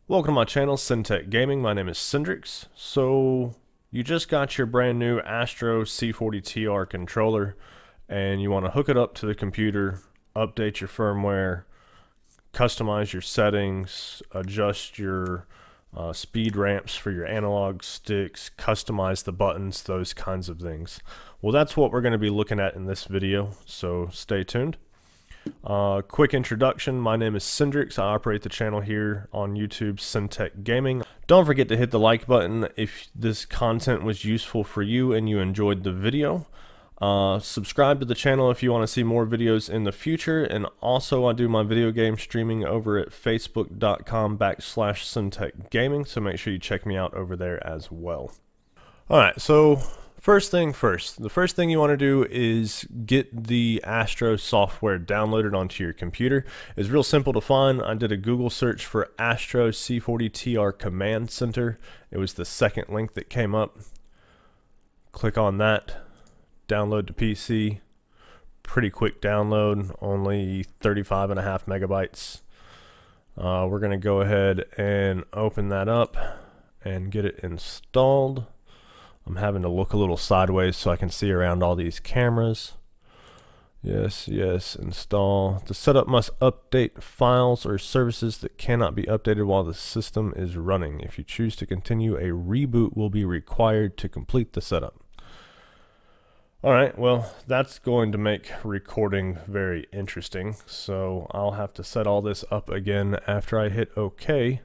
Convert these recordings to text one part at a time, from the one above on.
Welcome to my channel, SynTech Gaming. My name is Cindrix. So you just got your brand new Astro C40 TR controller and you want to hook it up to the computer, update your firmware, customize your settings, adjust your speed ramps for your analog sticks, customize the buttons, those kinds of things. Well, that's what we're going to be looking at in this video, so stay tuned. Quick introduction, my name is Cindrix. I operate the channel here on YouTube, SynTech Gaming. Don't forget to hit the like button if this content was useful for you and you enjoyed the video. Subscribe to the channel if you want to see more videos in the future, and also I do my video game streaming over at facebook.com/SynTech Gaming, so make sure you check me out over there as well. Alright, so first thing first, the first thing you want to do is get the Astro software downloaded onto your computer. It's real simple to find. I did a Google search for Astro C40 TR Command Center. It was the second link that came up. Click on that, download to PC. Pretty quick download, only 35.5 megabytes. We're going to go ahead and open that up and get it installed. I'm having to look a little sideways so I can see around all these cameras. Yes, install. The setup must update files or services that cannot be updated while the system is running. If you choose to continue, a reboot will be required to complete the setup. Alright, well, that's going to make recording very interesting, so I'll have to set all this up again after I hit OK.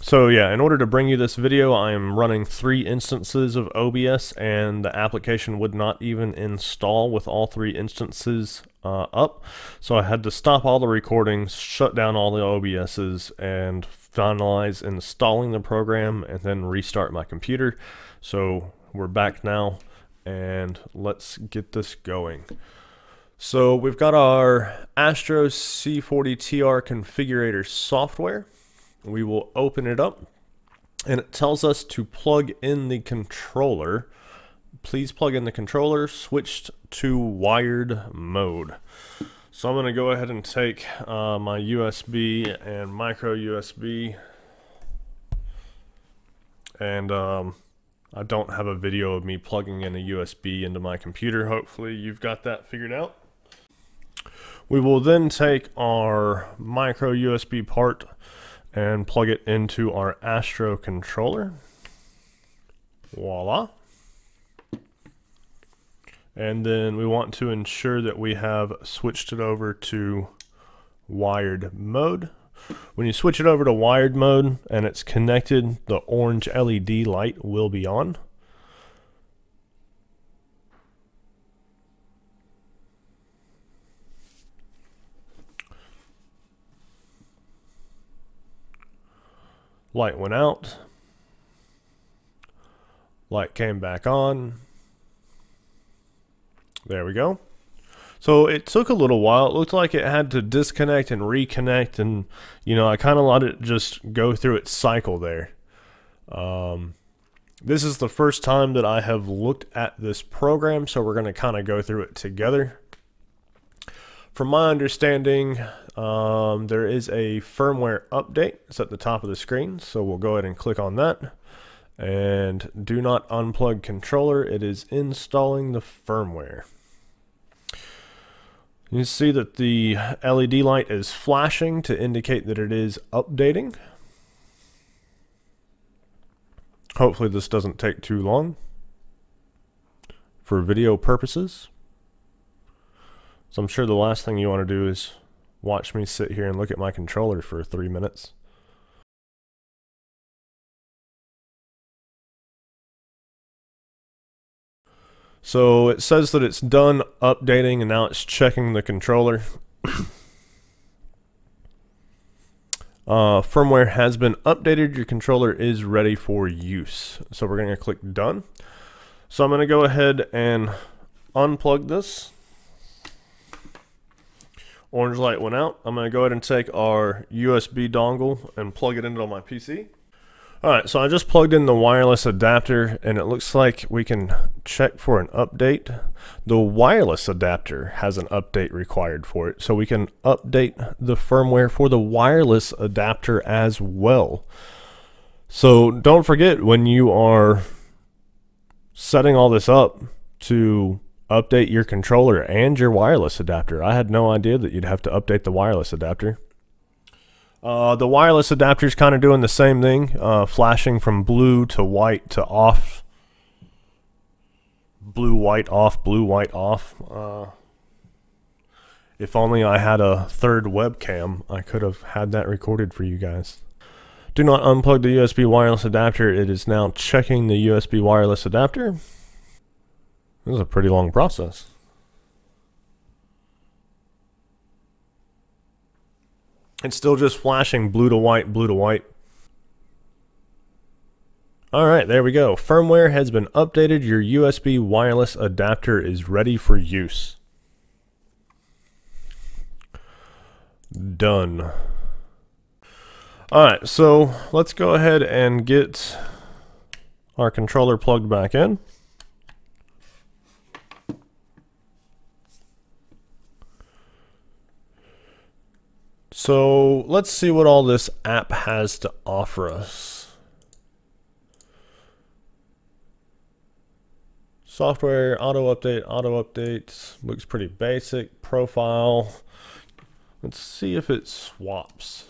So yeah, in order to bring you this video, I am running 3 instances of OBS, and the application would not even install with all 3 instances up. So I had to stop all the recordings, shut down all the OBSs, and finalize installing the program, and then restart my computer. So we're back now, and let's get this going. So we've got our Astro C40 TR configurator software. We will open it up, and it tells us to plug in the controller. Please plug in the controller, switched to wired mode. So I'm going to go ahead and take my USB and micro USB, and I don't have a video of me plugging in a USB into my computer. Hopefully you've got that figured out. We will then take our micro USB part and plug it into our Astro controller. Voila. And then we want to ensure that we have switched it over to wired mode. When you switch it over to wired mode and it's connected, the orange LED light will be on. Light went out. Light came back on. There we go. So it took a little while. It looked like it had to disconnect and reconnect, and you know, I kind of let it just go through its cycle there. This is the first time that I have looked at this program, so we're going to kind of go through it together. From my understanding, there is a firmware update. It's at the top of the screen, so we'll go ahead and click on that. And do not unplug controller. It is installing the firmware. You see that the LED light is flashing to indicate that it is updating. Hopefully this doesn't take too long for video purposes. So I'm sure the last thing you want to do is watch me sit here and look at my controller for 3 minutes. So it says that it's done updating, and now it's checking the controller. Firmware has been updated. Your controller is ready for use. So we're going to click done. So I'm going to go ahead and unplug this. Orange light went out. I'm going to go ahead and take our USB dongle and plug it into my PC. Alright, so I just plugged in the wireless adapter and it looks like we can check for an update. The wireless adapter has an update required for it, so we can update the firmware for the wireless adapter as well. So don't forget, when you are setting all this up, to update your controller and your wireless adapter. I had no idea that you'd have to update the wireless adapter. The wireless adapter is kind of doing the same thing, flashing from blue to white to off. Blue, white, off, blue, white, off. If only I had a third webcam, I could have had that recorded for you guys. Do not unplug the USB wireless adapter. It is now checking the USB wireless adapter. This is a pretty long process. It's still just flashing blue to white, blue to white. Alright, there we go. Firmware has been updated. Your USB wireless adapter is ready for use. Done. Alright, so let's go ahead and get our controller plugged back in. So let's see what all this app has to offer us. Software, auto update, looks pretty basic. Profile, let's see if it swaps.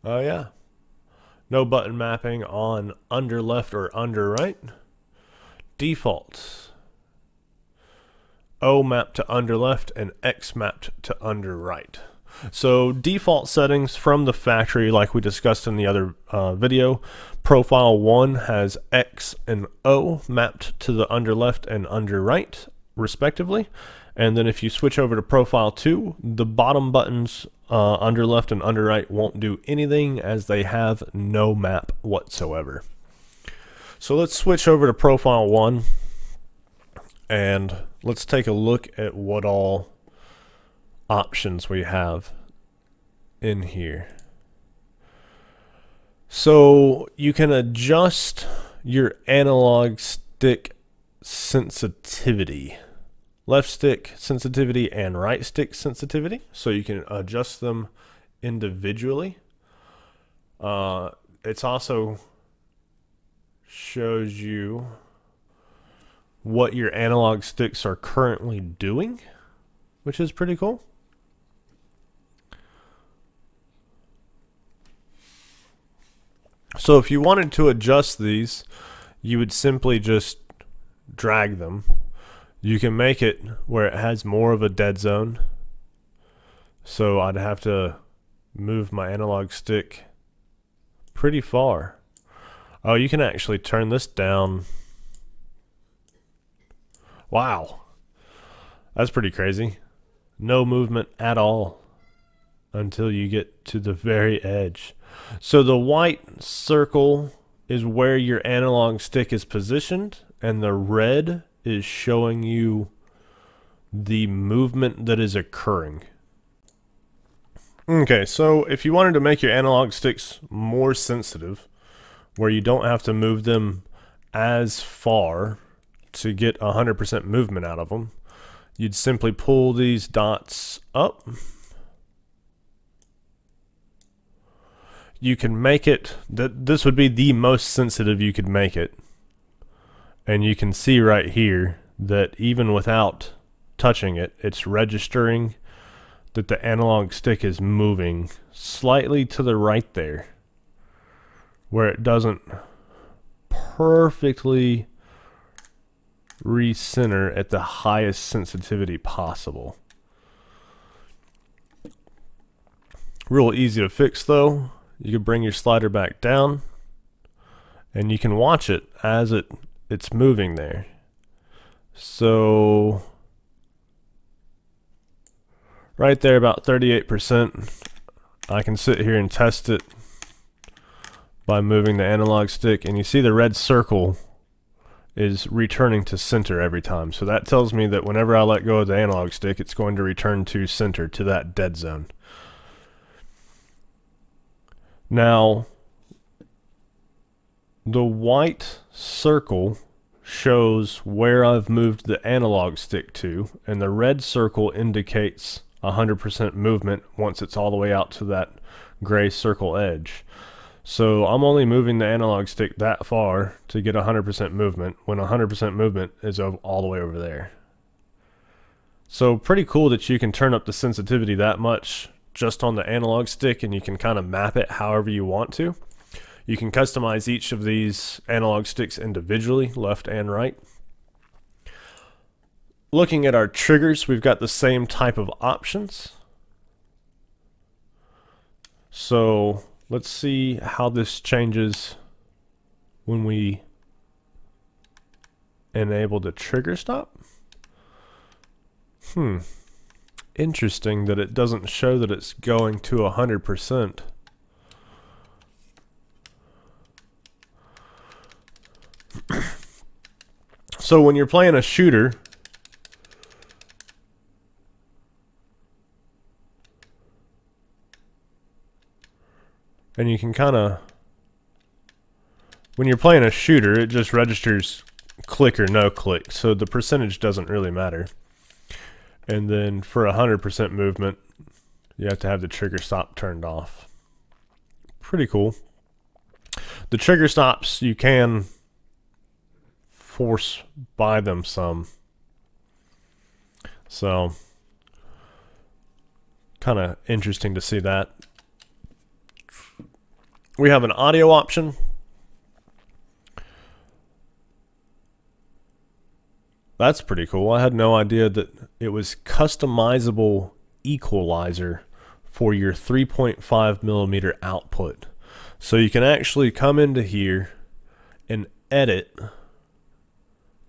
Oh yeah, no button mapping on under left or under right. Default, O mapped to under left and X mapped to under right. So default settings from the factory, like we discussed in the other video, profile 1 has X and O mapped to the under left and under right respectively, and then if you switch over to profile 2, the bottom buttons under left and under right won't do anything, as they have no map whatsoever. So let's switch over to profile 1 and let's take a look at what all options we have in here. So you can adjust your analog stick sensitivity, left stick sensitivity and right stick sensitivity, so you can adjust them individually. It's also shows you what your analog sticks are currently doing, which is pretty cool. So if you wanted to adjust these, you would simply just drag them. You can make it where it has more of a dead zone. So I'd have to move my analog stick pretty far. Oh, you can actually turn this down. Wow. That's pretty crazy. No movement at all until you get to the very edge. So the white circle is where your analog stick is positioned, and the red is showing you the movement that is occurring. Okay, so if you wanted to make your analog sticks more sensitive, where you don't have to move them as far to get 100% movement out of them, you'd simply pull these dots up. You can make it, this would be the most sensitive you could make it. And you can see right here that even without touching it, it's registering that the analog stick is moving slightly to the right there, where it doesn't perfectly recenter at the highest sensitivity possible. Real easy to fix though. You can bring your slider back down and you can watch it as it's moving there. So right there, about 38%. I can sit here and test it by moving the analog stick, and you see the red circle is returning to center every time. So that tells me that whenever I let go of the analog stick, it's going to return to center, to that dead zone. Now, The white circle shows where I've moved the analog stick to, and the red circle indicates 100% movement once it's all the way out to that gray circle edge. So I'm only moving the analog stick that far to get 100% movement, when 100% movement is all the way over there. So pretty cool that you can turn up the sensitivity that much just on the analog stick, and you can kind of map it however you want to. You can customize each of these analog sticks individually, left and right. Looking at our triggers, we've got the same type of options. So let's see how this changes when we enable the trigger stop. Interesting that it doesn't show that it's going to 100%. So when you're playing a shooter, and you can when you're playing a shooter, it just registers click or no click, so the percentage doesn't really matter. And then for 100% movement, you have to have the trigger stop turned off. Pretty cool. The trigger stops, you can force by them some. So, kind of interesting to see that. We have an audio option. That's pretty cool. I had no idea that it was customizable equalizer for your 3.5mm output. So you can actually come into here and edit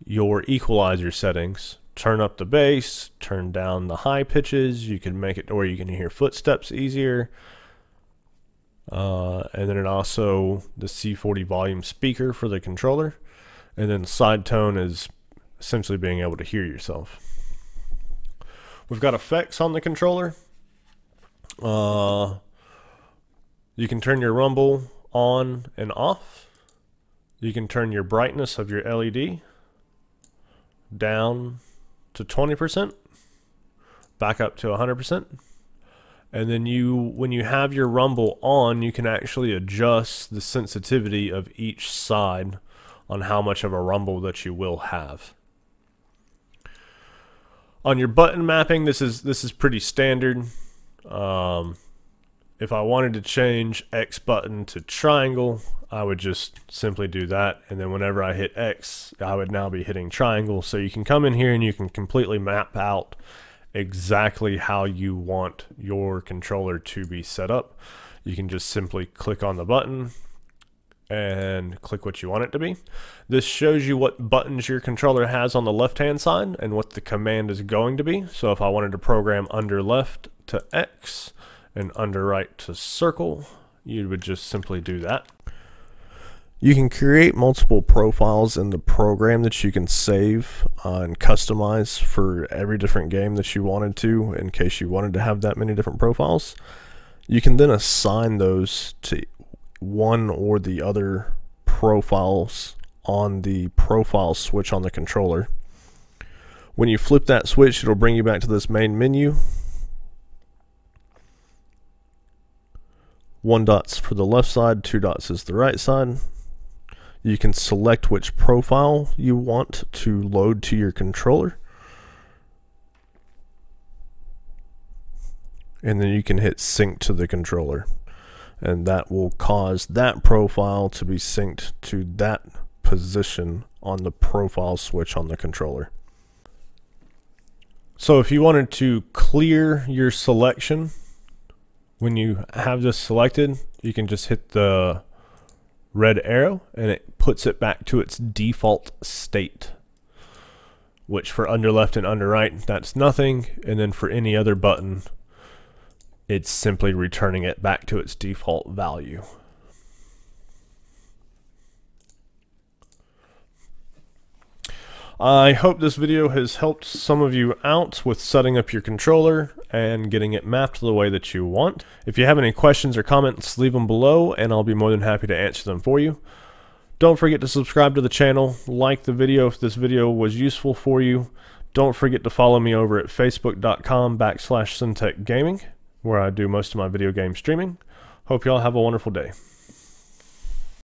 your equalizer settings. Turn up the bass, turn down the high pitches. You can make it where you can hear footsteps easier. And then it also, the C40 volume speaker for the controller. And then side tone is essentially being able to hear yourself. We've got effects on the controller. You can turn your rumble on and off. You can turn your brightness of your LED down to 20%, back up to 100%. And then when you have your rumble on, you can actually adjust the sensitivity of each side on how much of a rumble that you will have. On your button mapping, this is pretty standard. If I wanted to change X button to triangle, I would just simply do that, and then whenever I hit X, I would now be hitting triangle. So you can come in here and you can completely map out exactly how you want your controller to be set up. You can just simply click on the button and click what you want it to be. This shows you what buttons your controller has on the left hand side and what the command is going to be. So if I wanted to program under left to X and under right to circle, you would just simply do that. You can create multiple profiles in the program that you can save and customize for every different game that you wanted to, in case you wanted to have that many different profiles. You can then assign those to one or the other profiles on the profile switch on the controller. When you flip that switch, it'll bring you back to this main menu. 1 dot's for the left side, 2 dots is the right side. You can select which profile you want to load to your controller. And then you can hit sync to the controller. And that will cause that profile to be synced to that position on the profile switch on the controller. So if you wanted to clear your selection, when you have this selected, you can just hit the red arrow and it puts it back to its default state, which for under left and under right, that's nothing. And then for any other button, it's simply returning it back to its default value. I hope this video has helped some of you out with setting up your controller and getting it mapped the way that you want. If you have any questions or comments, leave them below and I'll be more than happy to answer them for you. Don't forget to subscribe to the channel, like the video if this video was useful for you. Don't forget to follow me over at facebook.com/SynTech Gaming, where I do most of my video game streaming. Hope y'all have a wonderful day.